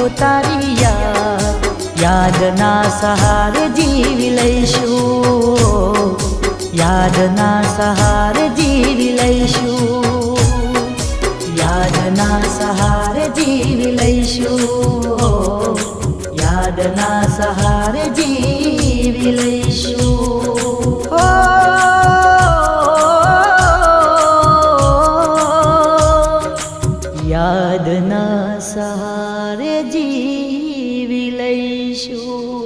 તો તારી યાદના સહારે જીવી લઈશું, યાદના સહારે જીવી લઈશું, યાદના સહારે જીવી લઈશું, યાદના સહારે જીવી લઈશું. યાદના સહારે જીવી લઈશું.